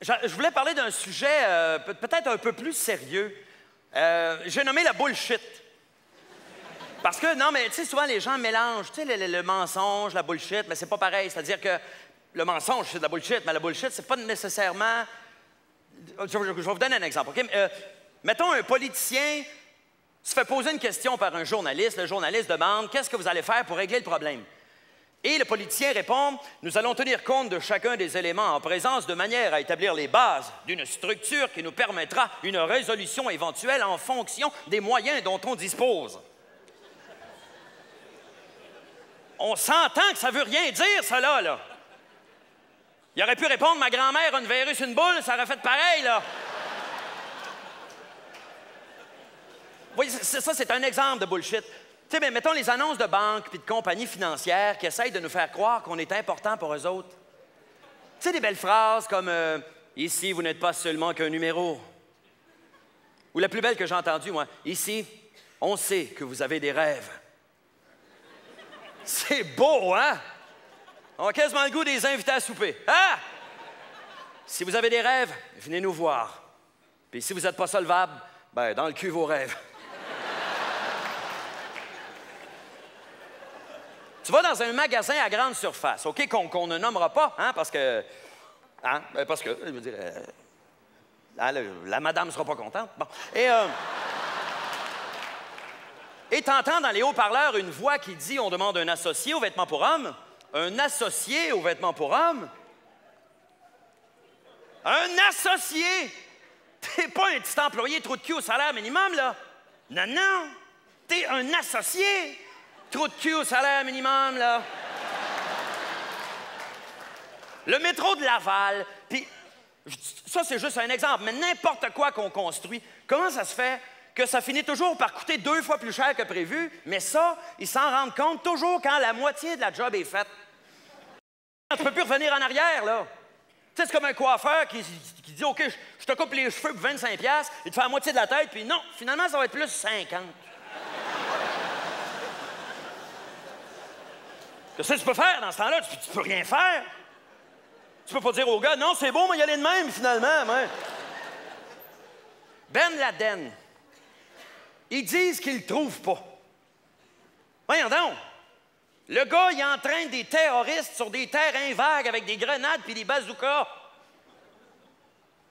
Je voulais parler d'un sujet peut-être un peu plus sérieux. J'ai nommé la bullshit. Parce que, non, mais tu sais, souvent les gens mélangent, tu sais, le mensonge, la bullshit, mais c'est pas pareil. C'est-à-dire que le mensonge, c'est de la bullshit, mais la bullshit, c'est pas nécessairement... Je vais vous donner un exemple, OK? Mettons, un politicien se fait poser une question par un journaliste. Le journaliste demande « Qu'est-ce que vous allez faire pour régler le problème? » Et le politicien répond « Nous allons tenir compte de chacun des éléments en présence de manière à établir les bases d'une structure qui nous permettra une résolution éventuelle en fonction des moyens dont on dispose. » On s'entend que ça veut rien dire, ça, là. Il aurait pu répondre « Ma grand-mère a une verrue sur une boule », ça aurait fait pareil, là. Oui, ça, c'est un exemple de bullshit. Tu sais, mettons les annonces de banques puis de compagnies financières qui essayent de nous faire croire qu'on est important pour eux autres. Tu sais, des belles phrases comme « Ici, vous n'êtes pas seulement qu'un numéro ». Ou la plus belle que j'ai entendue, moi, « Ici, on sait que vous avez des rêves ». C'est beau, hein? On a quasiment le goût des invités à souper. Ah! Si vous avez des rêves, venez nous voir. Puis si vous n'êtes pas solvable, ben dans le cul vos rêves. Tu vas dans un magasin à grande surface, OK, qu'on ne nommera pas, hein, parce que... Hein? Parce que, je veux dire... la madame ne sera pas contente. Bon. Et t'entends dans les haut-parleurs une voix qui dit « On demande un associé aux vêtements pour hommes. » Un associé aux vêtements pour hommes? Un associé! T'es pas un petit employé trou de cul au salaire minimum, là. Non, non. T'es un associé. Trou de cul au salaire minimum, là. Le métro de Laval, puis ça, c'est juste un exemple, mais n'importe quoi qu'on construit, comment ça se fait que ça finit toujours par coûter 2 fois plus cher que prévu, mais ça, ils s'en rendent compte toujours quand la moitié de la job est faite. Tu peux plus revenir en arrière, là. Tu sais, c'est comme un coiffeur qui dit « OK, je te coupe les cheveux pour 25$, il te fait la moitié de la tête, puis non, finalement, ça va être plus 50$. Qu'est-ce que tu peux faire dans ce temps-là? Tu peux rien faire. Tu peux pas dire au gars « Non, c'est beau, mais y aller de même, finalement. » Ben Laden, ils disent qu'ils le trouvent pas. Voyons donc. Le gars, il entraîne des terroristes sur des terrains vagues avec des grenades puis des bazookas.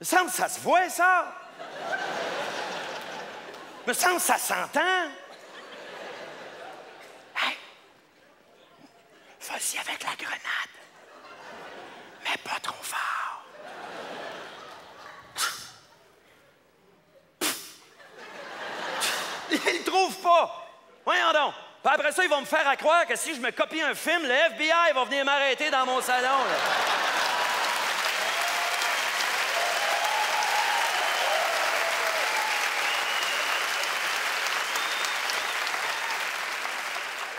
Il me semble que ça se voit, ça. Il me semble que ça s'entend. Hey! Vas-y avec la grenade. Mais pas trop fort. Ils le trouvent pas. Voyons donc. Puis après ça, ils vont me faire à croire que si je me copie un film, le FBI va venir m'arrêter dans mon salon, là.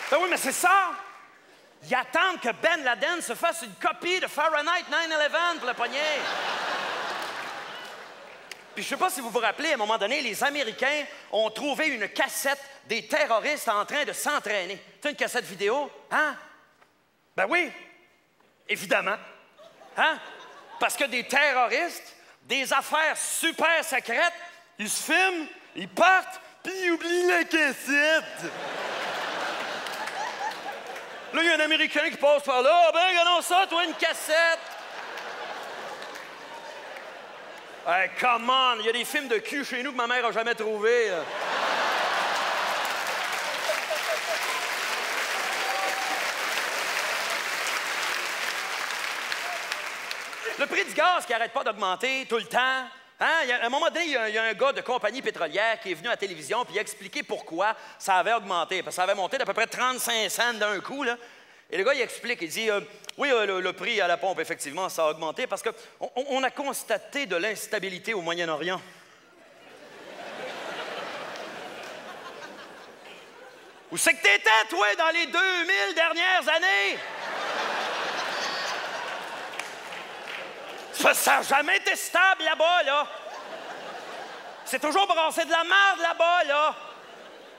Ben oui, mais c'est ça! Ils attendent que Ben Laden se fasse une copie de Fahrenheit 9/11 pour le pogner. Puis je sais pas si vous vous rappelez, à un moment donné, les Américains ont trouvé une cassette des terroristes en train de s'entraîner. Tu sais, une cassette vidéo? Hein? Ben oui, évidemment. Hein? Parce que des terroristes, des affaires super secrètes, ils se filment, ils partent, puis ils oublient la cassette. Là, il y a un Américain qui passe par là. Ah ben, regardons ça, toi, une cassette. Hey, come on! Il y a des films de cul chez nous que ma mère n'a jamais trouvés. Là. Le prix du gaz qui n'arrête pas d'augmenter tout le temps. Hein? À un moment donné, il y a un gars de compagnie pétrolière qui est venu à la télévision puis il a expliqué pourquoi ça avait augmenté. Parce que ça avait monté d'à peu près 35 cents d'un coup. Là. Et le gars, il explique, il dit oui, le prix à la pompe, effectivement, ça a augmenté parce qu'on a constaté de l'instabilité au Moyen-Orient. Où c'est que t'étais, toi, dans les 2000 dernières années? Ça n'a jamais été stable là-bas, là. C'est toujours brassé de la merde là-bas, là.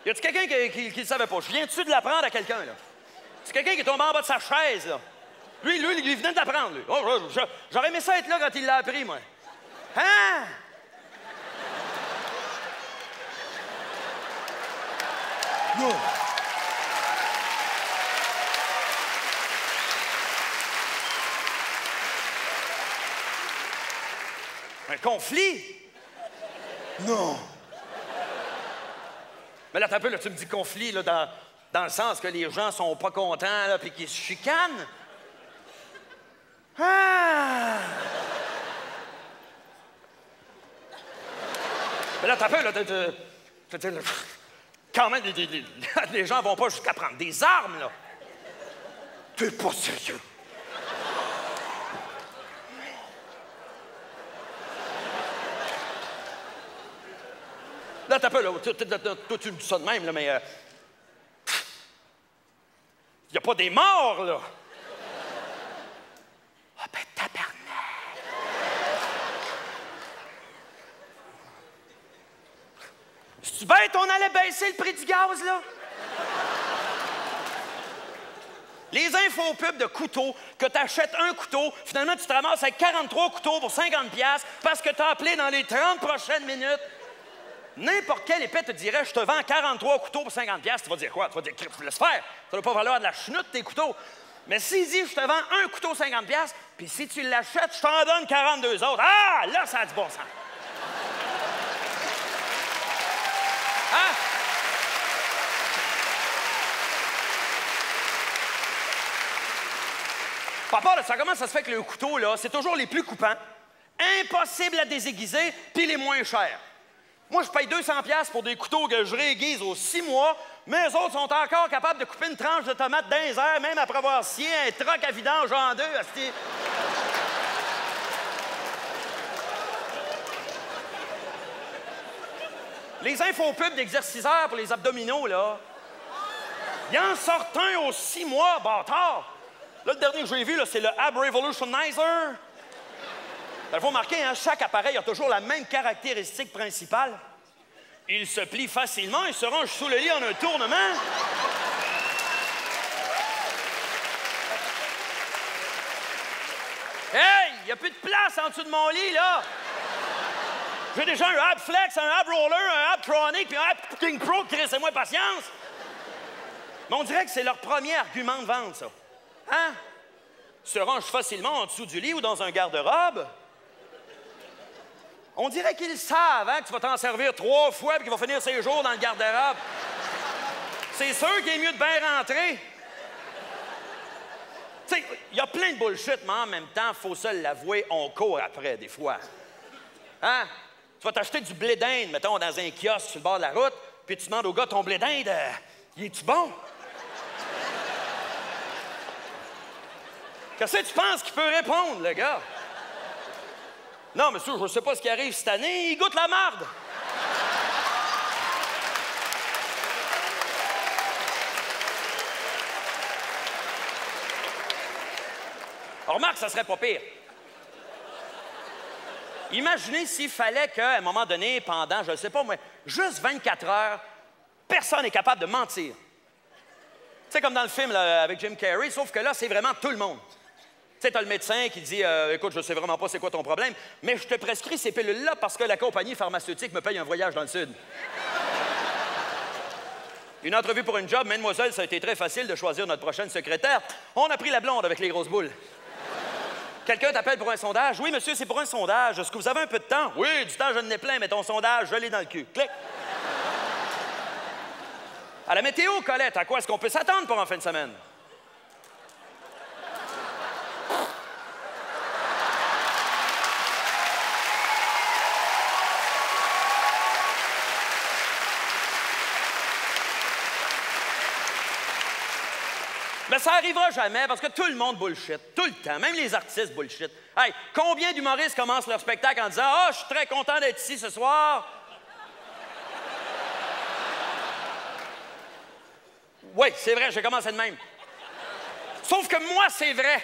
Y a-tu quelqu'un qui le savait pas? Je viens-tu de l'apprendre à quelqu'un, là? C'est quelqu'un qui est tombé en bas de sa chaise, là. Lui, il venait de l'apprendre, lui. Oh, j'aurais aimé ça être là quand il l'a appris, moi. Hein? Non. Un conflit? Non. Mais là, t'as un peu, là, tu me dis conflit, là, dans le sens que les gens sont pas contents, là, puis qu'ils se chicanent. Ah! Mais là, t'as un peu, là, quand même, les gens vont pas jusqu'à prendre des armes, là. T'es pas sérieux. Là, t'as un peu, là, toi, tu me dis ça de même, là, mais... y a pas des morts, là. Ah, ben, tabarnak! C'est-tu bête, on allait baisser le prix du gaz, là? Les infopubs de couteaux, que tu achètes un couteau, finalement, tu te ramasses avec 43 couteaux pour 50$ parce que tu as appelé dans les 30 prochaines minutes. N'importe quel épée te dirait, je te vends 43 couteaux pour 50$, tu vas dire quoi? Tu vas dire, laisse faire, ça ne doit pas valoir de la chenoute, tes couteaux. Mais s'il dit, je te vends un couteau 50$, puis si tu l'achètes, je t'en donne 42 autres. Ah, là, ça a du bon sens. Hein? Papa, là, ça commence à se faire que le couteau, là, c'est toujours les plus coupants, impossible à désaiguiser, puis les moins chers. Moi, je paye 200$ pour des couteaux que je réaiguise aux 6 mois, mais eux autres sont encore capables de couper une tranche de tomate dans les airs, même après avoir scié un troc à vidange en deux. Asti. Les infopubs d'exerciceurs pour les abdominaux, là, ils en sortent un aux 6 mois, bâtard. Là, le dernier que j'ai vu, là, c'est le Ab Revolutionizer. Il faut remarquer, hein, chaque appareil a toujours la même caractéristique principale. Il se plie facilement et se range sous le lit en un tournement. Hey, il n'y a plus de place en dessous de mon lit, là. J'ai déjà un Ab Flex, un Ab Roller, un Ab Tronic, puis un Ab King Pro, crissez-moi patience. Mais on dirait que c'est leur premier argument de vente, ça. Hein? Se range facilement en dessous du lit ou dans un garde-robe. On dirait qu'ils savent, hein, que tu vas t'en servir 3 fois et qu'il va finir ses jours dans le garde-robe. C'est sûr qu'il est mieux de bien rentrer. Tu sais, il y a plein de bullshit, mais en même temps, faut se l'avouer, on court après, des fois. Hein? Tu vas t'acheter du blé d'Inde, mettons, dans un kiosque sur le bord de la route, puis tu demandes au gars, ton blé d'Inde, il est-tu bon? Qu'est-ce que tu penses qu'il peut répondre, le gars? Non, monsieur, je ne sais pas ce qui arrive cette année, il goûte la marde. Alors, remarque, ça serait pas pire. Imaginez s'il fallait qu'à un moment donné, pendant, je ne sais pas moi, juste 24 heures, personne n'est capable de mentir. Tu sais, comme dans le film là, avec Jim Carrey, sauf que là, c'est vraiment tout le monde. Tu sais, t'as le médecin qui dit écoute, je sais vraiment pas c'est quoi ton problème, mais je te prescris ces pilules-là parce que la compagnie pharmaceutique me paye un voyage dans le Sud. Une entrevue pour une job, mademoiselle, ça a été très facile de choisir notre prochaine secrétaire. On a pris la blonde avec les grosses boules. Quelqu'un t'appelle pour un sondage. Oui, monsieur, c'est pour un sondage. Est-ce que vous avez un peu de temps? Oui, du temps, je n'ai plein, mais ton sondage, je l'ai dans le cul. Clic. À la météo, Colette, à quoi est-ce qu'on peut s'attendre pour en fin de semaine? Mais ça arrivera jamais parce que tout le monde bullshit, tout le temps, même les artistes bullshit. Hey, combien d'humoristes commencent leur spectacle en disant « Ah, je suis très content d'être ici ce soir. » Oui, c'est vrai, j'ai commencé de même. Sauf que moi, c'est vrai.